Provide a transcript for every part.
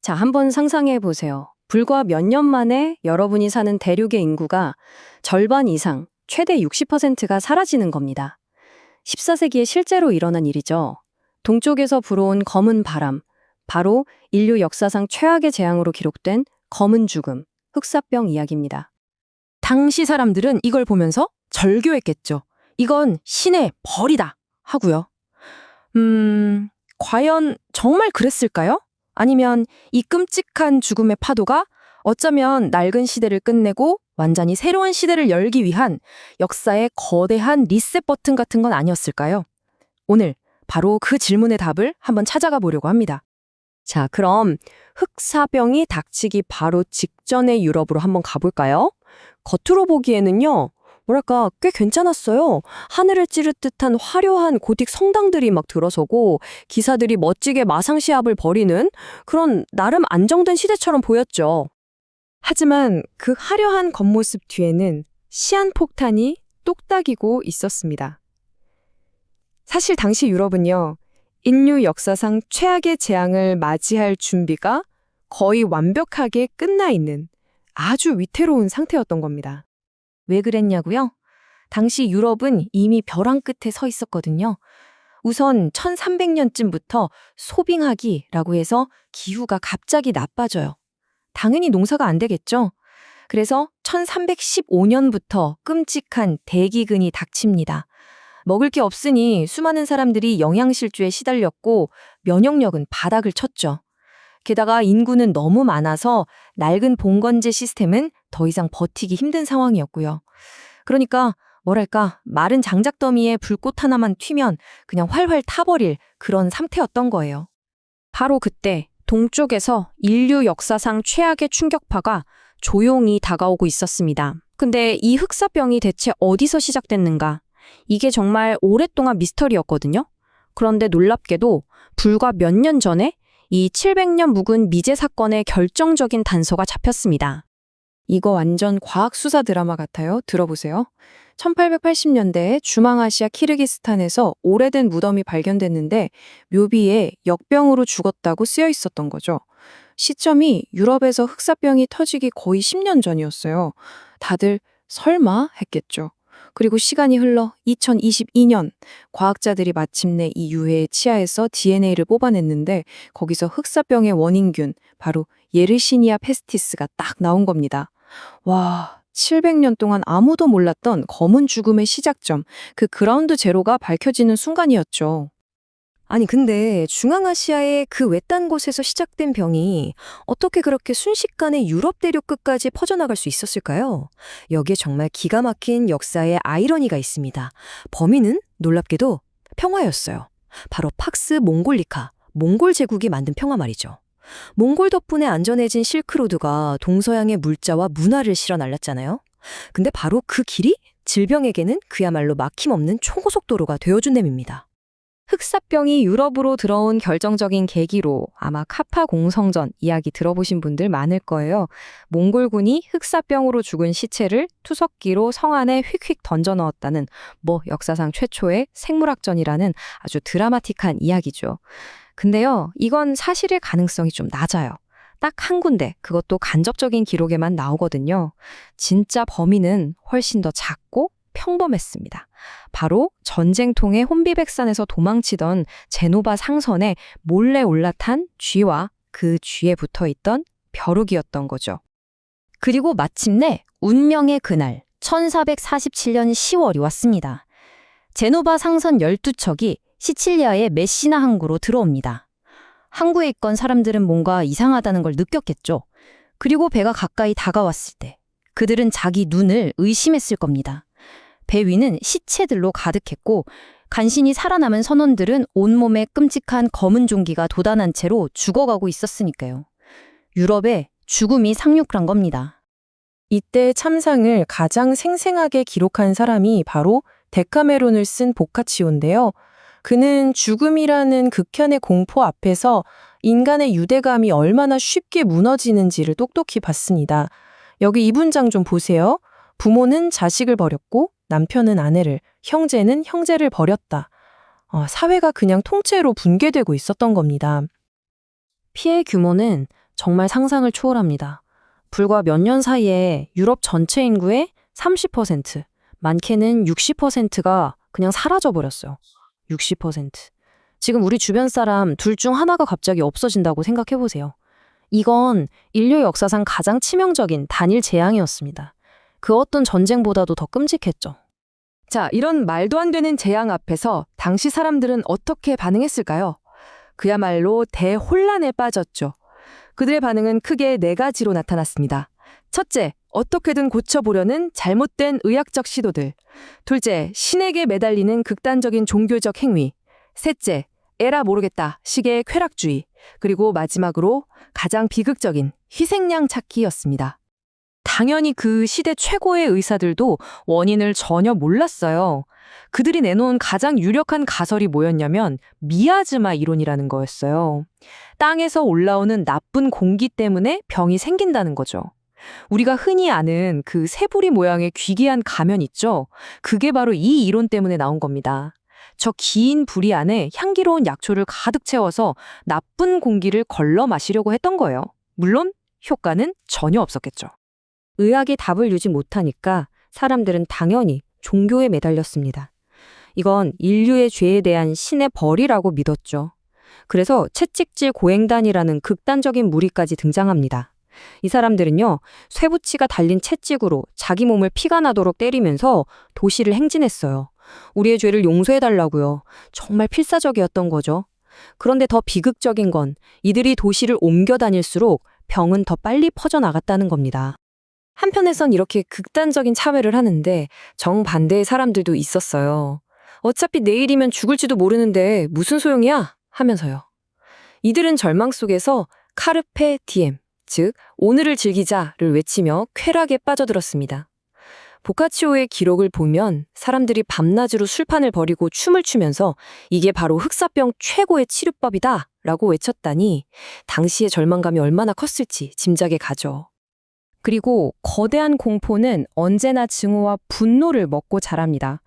자, 한번 상상해 보세요. 불과 몇 년 만에 여러분이 사는 대륙의 인구가 절반 이상, 최대 60%가 사라지는 겁니다. 14세기에 실제로 일어난 일이죠. 동쪽에서 불어온 검은 바람, 바로 인류 역사상 최악의 재앙으로 기록된 검은 죽음, 흑사병 이야기입니다. 당시 사람들은 이걸 보면서 절교했겠죠. 이건 신의 벌이다 하고요. 과연 정말 그랬을까요? 아니면 이 끔찍한 죽음의 파도가 어쩌면 낡은 시대를 끝내고 완전히 새로운 시대를 열기 위한 역사의 거대한 리셋 버튼 같은 건 아니었을까요? 오늘 바로 그 질문의 답을 한번 찾아가 보려고 합니다. 자, 그럼 흑사병이 닥치기 바로 직전의 유럽으로 한번 가볼까요? 겉으로 보기에는요, 뭐랄까, 꽤 괜찮았어요. 하늘을 찌를 듯한 화려한 고딕 성당들이 막 들어서고 기사들이 멋지게 마상시합을 벌이는 그런 나름 안정된 시대처럼 보였죠. 하지만 그 화려한 겉모습 뒤에는 시한폭탄이 똑딱이고 있었습니다. 사실 당시 유럽은요, 인류 역사상 최악의 재앙을 맞이할 준비가 거의 완벽하게 끝나 있는 아주 위태로운 상태였던 겁니다. 왜 그랬냐고요? 당시 유럽은 이미 벼랑 끝에 서 있었거든요. 우선 1300년쯤부터 소빙하기라고 해서 기후가 갑자기 나빠져요. 당연히 농사가 안 되겠죠. 그래서 1315년부터 끔찍한 대기근이 닥칩니다. 먹을 게 없으니 수많은 사람들이 영양실조에 시달렸고 면역력은 바닥을 쳤죠. 게다가 인구는 너무 많아서 낡은 봉건제 시스템은 더 이상 버티기 힘든 상황이었고요. 그러니까 뭐랄까 마른 장작더미에 불꽃 하나만 튀면 그냥 활활 타버릴 그런 상태였던 거예요. 바로 그때 동쪽에서 인류 역사상 최악의 충격파가 조용히 다가오고 있었습니다. 근데 이 흑사병이 대체 어디서 시작됐는가? 이게 정말 오랫동안 미스터리였거든요. 그런데 놀랍게도 불과 몇 년 전에 이 700년 묵은 미제 사건의 결정적인 단서가 잡혔습니다. 이거 완전 과학 수사 드라마 같아요. 들어보세요. 1880년대에 중앙아시아 키르기스탄에서 오래된 무덤이 발견됐는데 묘비에 역병으로 죽었다고 쓰여 있었던 거죠. 시점이 유럽에서 흑사병이 터지기 거의 10년 전이었어요. 다들 설마 했겠죠. 그리고 시간이 흘러 2022년 과학자들이 마침내 이 유해의 치아에서 DNA를 뽑아냈는데 거기서 흑사병의 원인균, 바로 예르시니아 페스티스가 딱 나온 겁니다. 와, 700년 동안 아무도 몰랐던 검은 죽음의 시작점, 그 그라운드 제로가 밝혀지는 순간이었죠. 아니, 근데 중앙아시아의 그 외딴 곳에서 시작된 병이 어떻게 그렇게 순식간에 유럽 대륙 끝까지 퍼져나갈 수 있었을까요? 여기에 정말 기가 막힌 역사의 아이러니가 있습니다. 범인은 놀랍게도 평화였어요. 바로 팍스 몽골리카, 몽골 제국이 만든 평화 말이죠. 몽골 덕분에 안전해진 실크로드가 동서양의 물자와 문화를 실어 날렸잖아요. 근데 바로 그 길이 질병에게는 그야말로 막힘없는 초고속도로가 되어준 셈입니다. 흑사병이 유럽으로 들어온 결정적인 계기로 아마 카파 공성전 이야기 들어보신 분들 많을 거예요. 몽골군이 흑사병으로 죽은 시체를 투석기로 성 안에 휙휙 던져 넣었다는 역사상 최초의 생물학전이라는 아주 드라마틱한 이야기죠. 근데요, 이건 사실일 가능성이 좀 낮아요. 딱 한 군데, 그것도 간접적인 기록에만 나오거든요. 진짜 범인은 훨씬 더 작고 평범했습니다. 바로 전쟁통에 혼비백산에서 도망치던 제노바 상선에 몰래 올라탄 쥐와 그 쥐에 붙어있던 벼룩이었던 거죠. 그리고 마침내 운명의 그날 1447년 10월이 왔습니다. 제노바 상선 12척이 시칠리아의 메시나 항구로 들어옵니다. 항구에 있던 사람들은 뭔가 이상하다는 걸 느꼈겠죠. 그리고 배가 가까이 다가왔을 때 그들은 자기 눈을 의심했을 겁니다. 배 위는 시체들로 가득했고 간신히 살아남은 선원들은 온몸에 끔찍한 검은 종기가 돋아난 채로 죽어가고 있었으니까요. 유럽에 죽음이 상륙한 겁니다. 이때 참상을 가장 생생하게 기록한 사람이 바로 데카메론을 쓴 보카치오인데요. 그는 죽음이라는 극현의 공포 앞에서 인간의 유대감이 얼마나 쉽게 무너지는지를 똑똑히 봤습니다. 여기 이 문장 좀 보세요. 부모는 자식을 버렸고 남편은 아내를, 형제는 형제를 버렸다. 사회가 그냥 통째로 붕괴되고 있었던 겁니다. 피해 규모는 정말 상상을 초월합니다. 불과 몇 년 사이에 유럽 전체 인구의 30%, 많게는 60%가 그냥 사라져버렸어요. 60%. 지금 우리 주변 사람 둘 중 하나가 갑자기 없어진다고 생각해보세요. 이건 인류 역사상 가장 치명적인 단일 재앙이었습니다. 그 어떤 전쟁보다도 더 끔찍했죠. 자, 이런 말도 안 되는 재앙 앞에서 당시 사람들은 어떻게 반응했을까요? 그야말로 대혼란에 빠졌죠. 그들의 반응은 크게 네 가지로 나타났습니다. 첫째, 어떻게든 고쳐보려는 잘못된 의학적 시도들. 둘째, 신에게 매달리는 극단적인 종교적 행위. 셋째, 에라 모르겠다 식의 쾌락주의. 그리고 마지막으로 가장 비극적인 희생양 찾기였습니다. 당연히 그 시대 최고의 의사들도 원인을 전혀 몰랐어요. 그들이 내놓은 가장 유력한 가설이 뭐였냐면 미아즈마 이론이라는 거였어요. 땅에서 올라오는 나쁜 공기 때문에 병이 생긴다는 거죠. 우리가 흔히 아는 그 새부리 모양의 귀기한 가면 있죠? 그게 바로 이 이론 때문에 나온 겁니다. 저 긴 부리 안에 향기로운 약초를 가득 채워서 나쁜 공기를 걸러 마시려고 했던 거예요. 물론 효과는 전혀 없었겠죠. 의학이 답을 주지 못하니까 사람들은 당연히 종교에 매달렸습니다. 이건 인류의 죄에 대한 신의 벌이라고 믿었죠. 그래서 채찍질 고행단이라는 극단적인 무리까지 등장합니다. 이 사람들은요, 쇠붙이가 달린 채찍으로 자기 몸을 피가 나도록 때리면서 도시를 행진했어요. 우리의 죄를 용서해달라고요. 정말 필사적이었던 거죠. 그런데 더 비극적인 건 이들이 도시를 옮겨 다닐수록 병은 더 빨리 퍼져나갔다는 겁니다. 한편에선 이렇게 극단적인 차별을 하는데 정반대의 사람들도 있었어요. 어차피 내일이면 죽을지도 모르는데 무슨 소용이야? 하면서요. 이들은 절망 속에서 카르페 디엠, 즉 오늘을 즐기자를 외치며 쾌락에 빠져들었습니다. 보카치오의 기록을 보면 사람들이 밤낮으로 술판을 벌이고 춤을 추면서 이게 바로 흑사병 최고의 치료법이다 라고 외쳤다니 당시의 절망감이 얼마나 컸을지 짐작에 가죠. 그리고 거대한 공포는 언제나 증오와 분노를 먹고 자랍니다.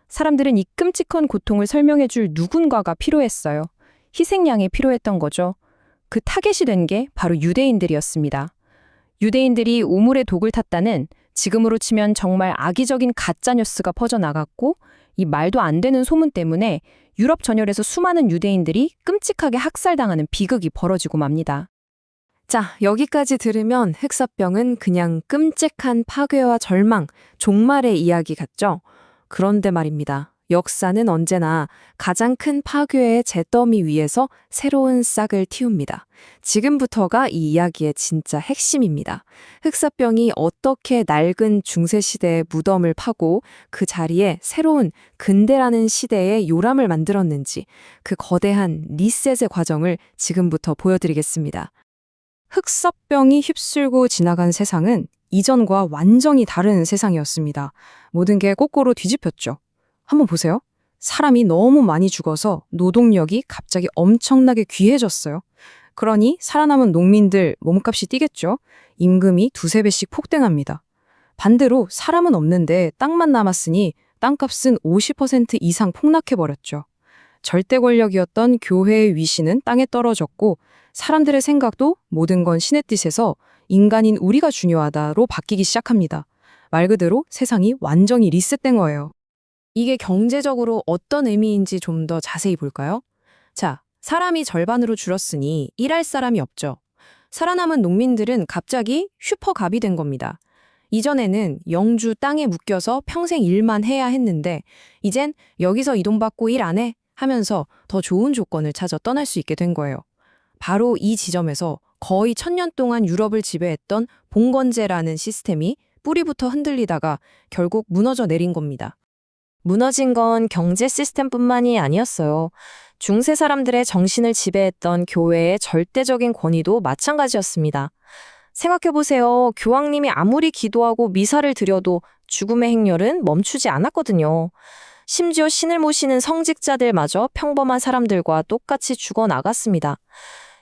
사람들은 이 끔찍한 고통을 설명해줄 누군가가 필요했어요. 희생양이 필요했던 거죠. 그 타겟이 된 게 바로 유대인들이었습니다. 유대인들이 우물에 독을 탔다는 지금으로 치면 정말 악의적인 가짜뉴스가 퍼져나갔고 이 말도 안 되는 소문 때문에 유럽 전열에서 수많은 유대인들이 끔찍하게 학살당하는 비극이 벌어지고 맙니다. 자, 여기까지 들으면 흑사병은 그냥 끔찍한 파괴와 절망, 종말의 이야기 같죠? 그런데 말입니다. 역사는 언제나 가장 큰 파괴의 잿더미 위에서 새로운 싹을 틔웁니다. 지금부터가 이 이야기의 진짜 핵심입니다. 흑사병이 어떻게 낡은 중세시대의 무덤을 파고 그 자리에 새로운 근대라는 시대의 요람을 만들었는지 그 거대한 리셋의 과정을 지금부터 보여드리겠습니다. 흑사병이 휩쓸고 지나간 세상은 이전과 완전히 다른 세상이었습니다. 모든 게 거꾸로 뒤집혔죠. 한번 보세요. 사람이 너무 많이 죽어서 노동력이 갑자기 엄청나게 귀해졌어요. 그러니 살아남은 농민들 몸값이 뛰겠죠. 임금이 두세 배씩 폭등합니다. 반대로 사람은 없는데 땅만 남았으니 땅값은 50% 이상 폭락해버렸죠. 절대 권력이었던 교회의 위신은 땅에 떨어졌고 사람들의 생각도 모든 건 신의 뜻에서 인간인 우리가 중요하다로 바뀌기 시작합니다. 말 그대로 세상이 완전히 리셋된 거예요. 이게 경제적으로 어떤 의미인지 좀 더 자세히 볼까요? 자, 사람이 절반으로 줄었으니 일할 사람이 없죠. 살아남은 농민들은 갑자기 슈퍼갑이 된 겁니다. 이전에는 영주 땅에 묶여서 평생 일만 해야 했는데 이젠 여기서 이 돈 받고 일 안 해 하면서 더 좋은 조건을 찾아 떠날 수 있게 된 거예요. 바로 이 지점에서 거의 1000년 동안 유럽을 지배했던 봉건제라는 시스템이 뿌리부터 흔들리다가 결국 무너져 내린 겁니다. 무너진 건 경제 시스템뿐만이 아니었어요. 중세 사람들의 정신을 지배했던 교회의 절대적인 권위도 마찬가지였습니다. 생각해보세요. 교황님이 아무리 기도하고 미사를 드려도 죽음의 행렬은 멈추지 않았거든요. 심지어 신을 모시는 성직자들마저 평범한 사람들과 똑같이 죽어나갔습니다.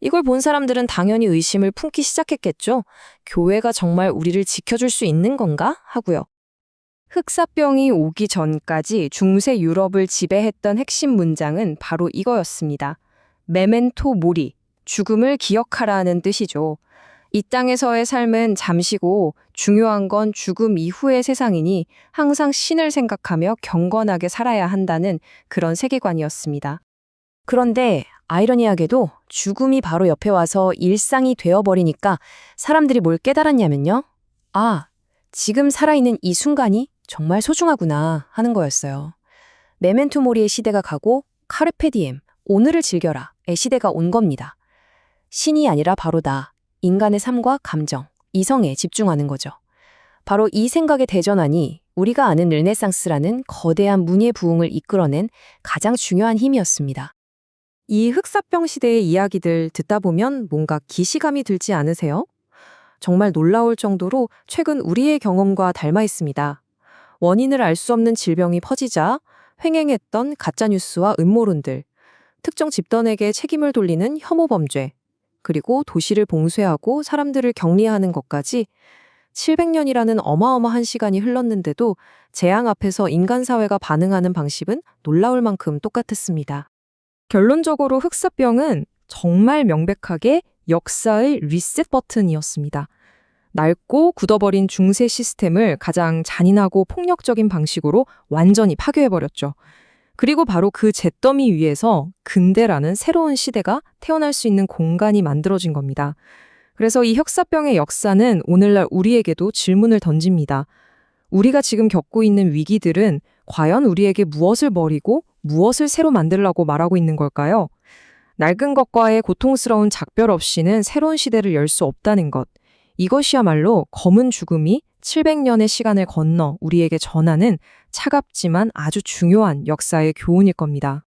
이걸 본 사람들은 당연히 의심을 품기 시작했겠죠. 교회가 정말 우리를 지켜줄 수 있는 건가? 하고요. 흑사병이 오기 전까지 중세 유럽을 지배했던 핵심 문장은 바로 이거였습니다. 메멘토 모리, 죽음을 기억하라는 뜻이죠. 이 땅에서의 삶은 잠시고 중요한 건 죽음 이후의 세상이니 항상 신을 생각하며 경건하게 살아야 한다는 그런 세계관이었습니다. 그런데 아이러니하게도 죽음이 바로 옆에 와서 일상이 되어버리니까 사람들이 뭘 깨달았냐면요. 아, 지금 살아있는 이 순간이 정말 소중하구나 하는 거였어요. 메멘토 모리의 시대가 가고 카르페 디엠, 오늘을 즐겨라의 시대가 온 겁니다. 신이 아니라 바로 나, 인간의 삶과 감정, 이성에 집중하는 거죠. 바로 이 생각의 대전환이 우리가 아는 르네상스라는 거대한 문예 부흥을 이끌어낸 가장 중요한 힘이었습니다. 이 흑사병 시대의 이야기들 듣다 보면 뭔가 기시감이 들지 않으세요? 정말 놀라울 정도로 최근 우리의 경험과 닮아 있습니다. 원인을 알 수 없는 질병이 퍼지자 횡행했던 가짜뉴스와 음모론들, 특정 집단에게 책임을 돌리는 혐오 범죄, 그리고 도시를 봉쇄하고 사람들을 격리하는 것까지 700년이라는 어마어마한 시간이 흘렀는데도 재앙 앞에서 인간 사회가 반응하는 방식은 놀라울 만큼 똑같았습니다. 결론적으로 흑사병은 정말 명백하게 역사의 리셋 버튼이었습니다. 낡고 굳어버린 중세 시스템을 가장 잔인하고 폭력적인 방식으로 완전히 파괴해버렸죠. 그리고 바로 그 잿더미 위에서 근대라는 새로운 시대가 태어날 수 있는 공간이 만들어진 겁니다. 그래서 이 흑사병의 역사는 오늘날 우리에게도 질문을 던집니다. 우리가 지금 겪고 있는 위기들은 과연 우리에게 무엇을 버리고 무엇을 새로 만들라고 말하고 있는 걸까요? 낡은 것과의 고통스러운 작별 없이는 새로운 시대를 열 수 없다는 것. 이것이야말로 검은 죽음이 700년의 시간을 건너 우리에게 전하는 차갑지만 아주 중요한 역사의 교훈일 겁니다.